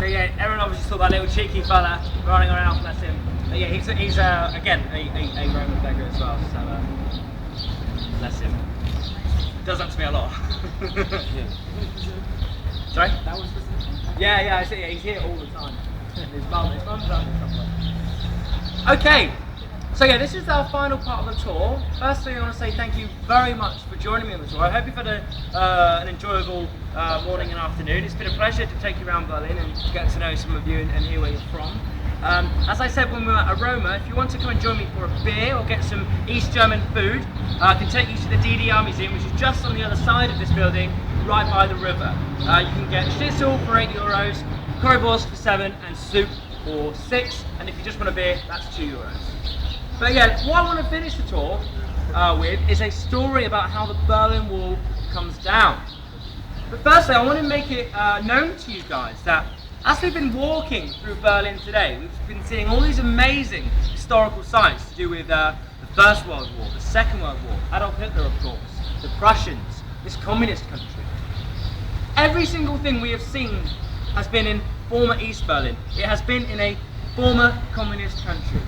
So yeah, everyone obviously saw that little cheeky fella running around, bless him. But yeah, he's again a Roman beggar as well. So bless him. Does that to me a lot. Sorry? That was the Yeah, I see. He's here all the time. His mum's out there somewhere. Okay, so yeah, this is our final part of the tour. Firstly, I want to say thank you very much for joining me on the tour. I hope you've had an enjoyable morning and afternoon. It's been a pleasure to take you around Berlin and get to know some of you and hear where you're from. As I said when we were at Aroma, if you want to come and join me for a beer or get some East German food, I can take you to the DDR Museum, which is just on the other side of this building, right by the river. You can get schnitzel for €8, currywurst for 7, and soup for 6. And if you just want a beer, that's €2. But yeah, what I want to finish the tour with is a story about how the Berlin Wall comes down. But firstly, I want to make it known to you guys that as we've been walking through Berlin today, we've been seeing all these amazing historical sites to do with the First World War, the Second World War, Adolf Hitler of course, the Prussians, this communist country. Every single thing we have seen has been in former East Berlin. It has been in a former communist country.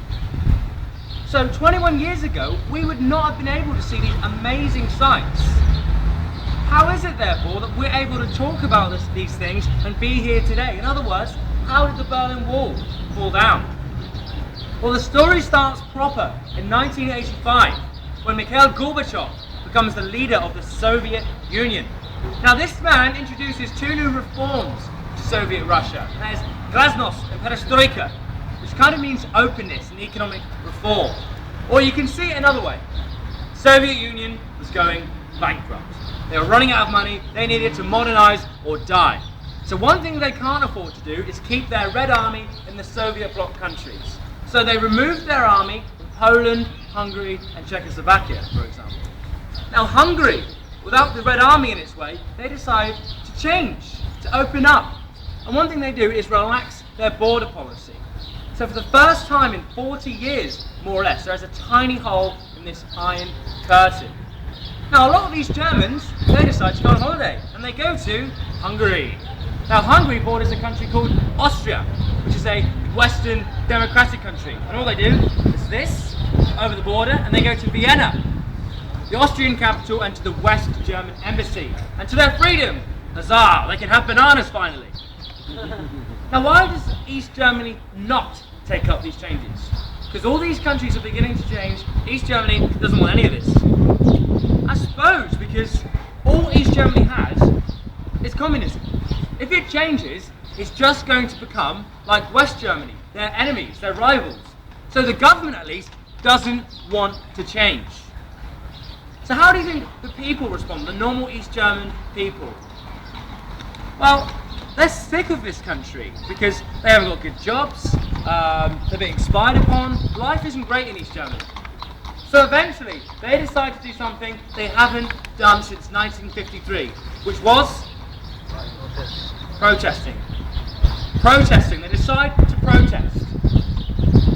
So 21 years ago, we would not have been able to see these amazing sites. How is it therefore that we're able to talk about these things and be here today? In other words, how did the Berlin Wall fall down? Well, the story starts proper in 1985 when Mikhail Gorbachev becomes the leader of the Soviet Union. Now this man introduces two new reforms to Soviet Russia. That is glasnost and perestroika, which kind of means openness and economic reform. Or you can see it another way. Soviet Union was going bankrupt. They were running out of money, they needed to modernize or die. So one thing they can't afford to do is keep their Red Army in the Soviet bloc countries. So they removed their army from Poland, Hungary and Czechoslovakia, for example. Now Hungary, without the Red Army in its way, they decide to change, to open up. And one thing they do is relax their border policy. So for the first time in 40 years, more or less, there is a tiny hole in this iron curtain. Now a lot of these Germans, they decide to go on holiday, and they go to Hungary. Now Hungary borders a country called Austria, which is a Western democratic country. And all they do is this, over the border, and they go to Vienna, the Austrian capital, and to the West German embassy. And to their freedom, huzzah, they can have bananas finally. Now why does East Germany not take up these changes? Because all these countries are beginning to change. East Germany doesn't want any of this. I suppose because all East Germany has is communism. If it changes, it's just going to become like West Germany, their enemies, their rivals. So the government at least doesn't want to change. So how do you think the people respond, the normal East German people? Well, they're sick of this country because they haven't got good jobs, they're being spied upon, life isn't great in East Germany. So eventually, they decide to do something they haven't done since 1953, which was protesting. Protesting, they decide to protest.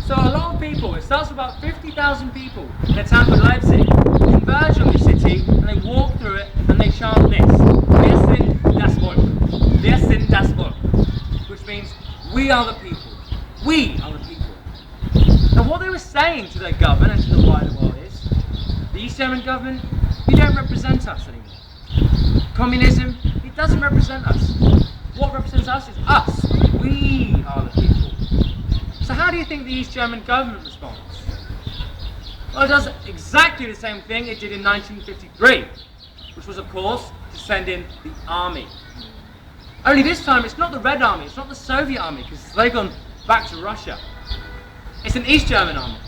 So a lot of people, it starts with about 50,000 people in a town called Leipzig, converge on the city and they walk through it and they chant this: Wir sind das Volk. Wir sind das Volk. Which means, we are the people. We are the people. Now what they were saying to their government and to the wider world is, the East German government, you don't represent us anymore. Communism, it doesn't represent us. What represents us is us. We are the people. So how do you think the East German government responds? Well, it does exactly the same thing it did in 1953, which was of course to send in the army. Only this time it's not the Red Army, it's not the Soviet army, because they've gone back to Russia. It's an East German army.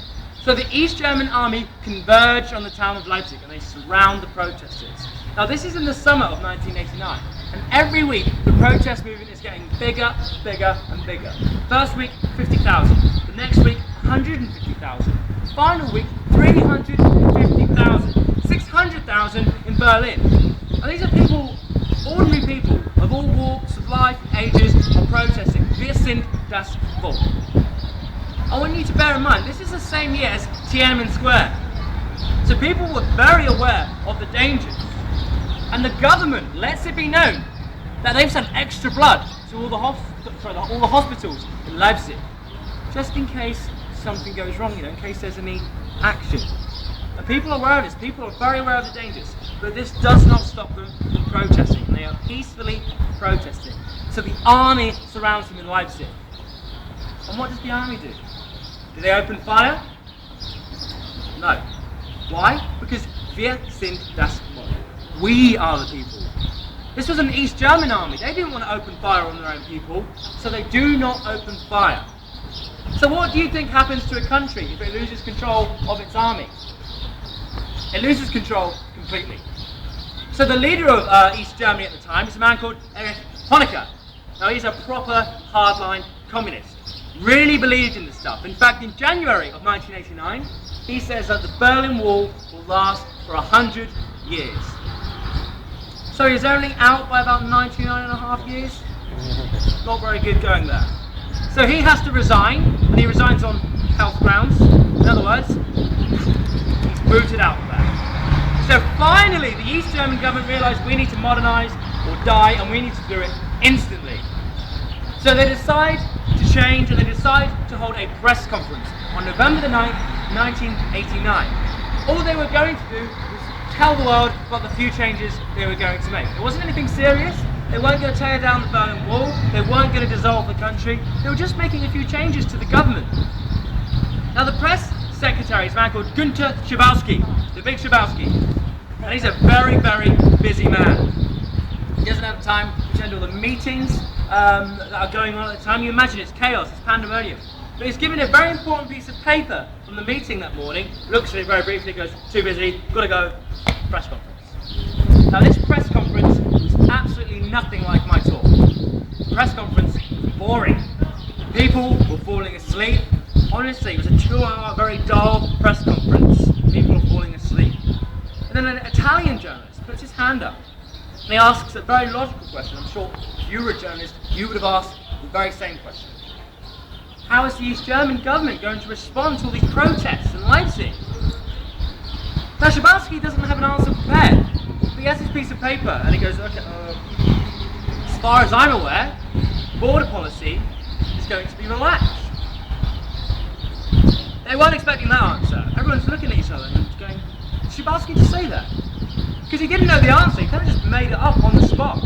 So the East German army converge on the town of Leipzig and they surround the protesters. Now this is in the summer of 1989, and every week the protest movement is getting bigger, bigger and bigger. First week, 50,000. The next week, 150,000. Final week, 350,000. 600,000 in Berlin. And these are people, ordinary people, of all walks of life, ages, are protesting. Wir sind das Volk. I want you to bear in mind, this is the same year as Tiananmen Square. So people were very aware of the dangers. And the government lets it be known that they've sent extra blood to all the hospitals in Leipzig, just in case something goes wrong, in case there's any action. And people are aware of this. People are very aware of the dangers. But this does not stop them from protesting. They are peacefully protesting. So the army surrounds them in Leipzig. And what does the army do? Do they open fire? No. Why? Because wir sind das Volk. We are the people. This was an East German army. They didn't want to open fire on their own people, so they do not open fire. So what do you think happens to a country if it loses control of its army? It loses control completely. So the leader of East Germany at the time is a man called Erich Honecker. Now he's a proper hardline communist. Really believed in this stuff. In fact, in January of 1989, he says that the Berlin Wall will last for 100 years. So he's only out by about 99.5 years. Not very good going there. So he has to resign, and he resigns on health grounds. In other words, he's booted out of there. So finally, the East German government realised we need to modernise or die, and we need to do it instantly. So they decide to change, and they decide to hold a press conference on November the 9th, 1989. All they were going to do was tell the world about the few changes they were going to make. It wasn't anything serious. They weren't going to tear down the Berlin Wall. They weren't going to dissolve the country. They were just making a few changes to the government. Now the press secretary is a man called Günter Schabowski, the big Schabowski. And he's a very, very busy man. He doesn't have time to attend all the meetings that are going on at the time. You imagine it's chaos, it's pandemonium. But he's given a very important piece of paper from the meeting that morning, looks at it very briefly, goes, too busy, gotta go, press conference. Now this press conference was absolutely nothing like my talk. The press conference was boring. People were falling asleep. Honestly, it was a 2-hour, very dull press conference. People were falling asleep. And then an Italian journalist puts his hand up and he asks a very logical question. I'm sure if you were a journalist, you would have asked the very same question. How is the East German government going to respond to all these protests in Leipzig? Now Schabowski doesn't have an answer prepared. But he has this piece of paper and he goes, okay, as far as I'm aware, border policy is going to be relaxed. They weren't expecting that answer. Everyone's looking at each other and going, did Schabowski just say that? Because he didn't know the answer, he kind of just made it up on the spot.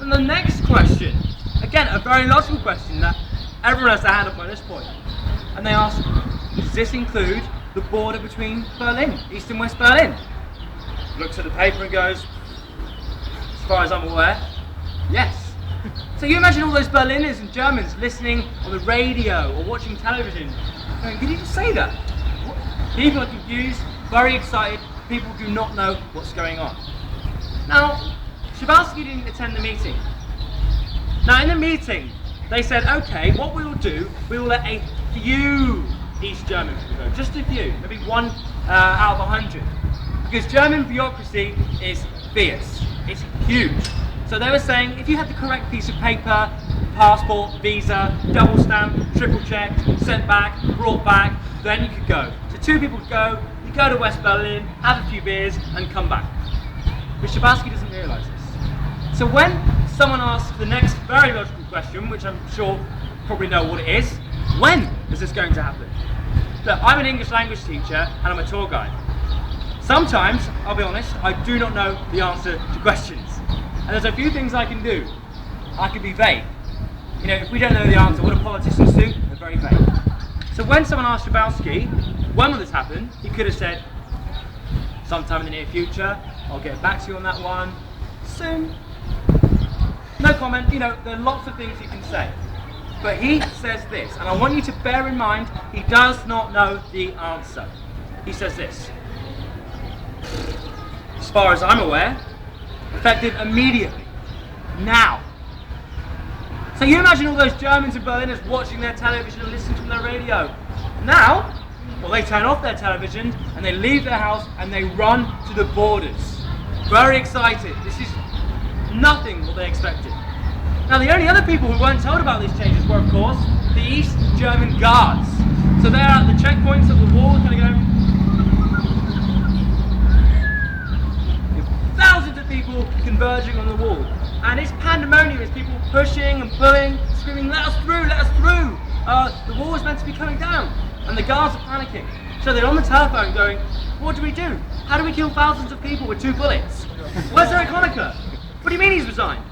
And the next question, again, a very logical question that everyone has their hand up by this point. And they ask, does this include the border between Berlin, East and West Berlin? Looks at the paper and goes, as far as I'm aware, yes. So you imagine all those Berliners and Germans listening on the radio or watching television, going, did he just say that? People are confused, very excited, people do not know what's going on. Now, Schabowski didn't attend the meeting. Now in the meeting, they said, okay, what we will do, we will let a few East German people go, just a few, maybe one out of 100. Because German bureaucracy is fierce, it's huge. So they were saying, if you had the correct piece of paper, passport, visa, double stamp, triple checked, sent back, brought back, then you could go. So 2 people could go, you go to West Berlin, have a few beers, and come back. But Schabowski doesn't realise this. So when someone asks the next very logical question, which I'm sure you probably know what it is, when is this going to happen? Look, I'm an English language teacher and I'm a tour guide. Sometimes, I'll be honest, I do not know the answer to questions. And there's a few things I can do. I can be vague. You know, if we don't know the answer, what do politicians do? They're very vague. So when someone asked Schabowski, when will this happen? He could have said, sometime in the near future, I'll get back to you on that one. Soon. No comment, you know, there are lots of things you can say. But he says this, and I want you to bear in mind, he does not know the answer. He says this. As far as I'm aware, effective immediately. Now. So you imagine all those Germans and Berliners watching their television and listening to their radio. Now, well, they turn off their television and they leave their house and they run to the borders. Very excited. This is nothing what they expected. Now the only other people who weren't told about these changes were, of course, the East German guards. So they're at the checkpoints of the wall, kind of going, thousands of people converging on the wall. And it's pandemonium. pandemonium. It's people pushing and pulling, screaming, let us through, let us through. The wall is meant to be coming down. And the guards are panicking. So they're on the telephone going, what do we do? How do we kill thousands of people with 2 bullets? Where's Eric Honecker? What do you mean he's resigned?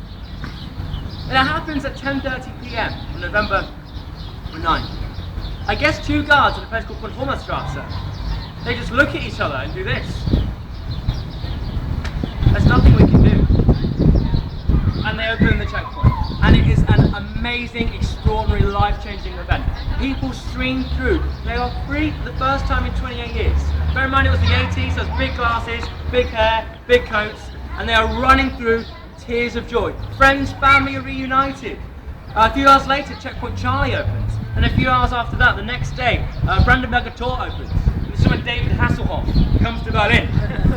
And it happens at 10:30 p.m. on November 9th. I guess 2 guards at a place called Konformerstrasse. They just look at each other and do this. There's nothing we can do. And they open the checkpoint. And it is an amazing, extraordinary, life-changing event. People stream through. They are free for the first time in 28 years. Bear in mind it was the 80s, so it's big glasses, big hair, big coats, and they are running through tears of joy. Friends, family are reunited. A few hours later, Checkpoint Charlie opens. And a few hours after that, the next day, Brandenburger Tor opens. And this is when David Hasselhoff comes to Berlin.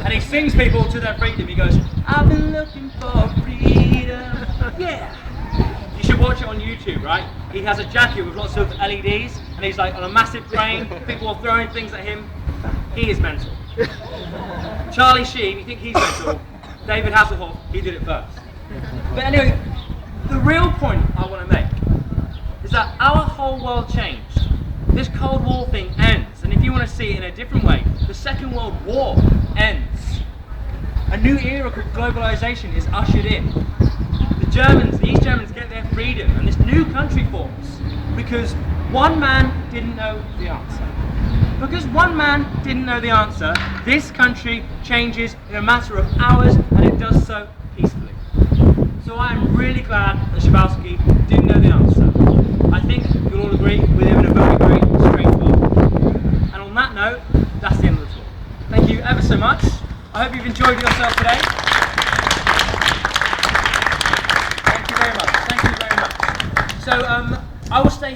And he sings people to their freedom. He goes, I've been looking for freedom. Yeah. You should watch it on YouTube, right? He has a jacket with lots of LEDs, and he's like on a massive crane. People are throwing things at him. He is mental. Charlie Sheen, you think he's mental? David Hasselhoff, he did it first. But anyway, the real point I want to make is that our whole world changed. This Cold War thing ends, and if you want to see it in a different way, the Second World War ends. A new era called globalization is ushered in. The East Germans get their freedom, and this new country forms because one man didn't know the answer. Because one man didn't know the answer, this country changes in a matter of hours, and it does so peacefully. So I'm really glad that Przewalski didn't know the answer. I think you'll all agree we live in a very, very strange world. And on that note, that's the end of the talk. Thank you ever so much. I hope you've enjoyed yourself today. Thank you very much. Thank you very much. So I will stay here.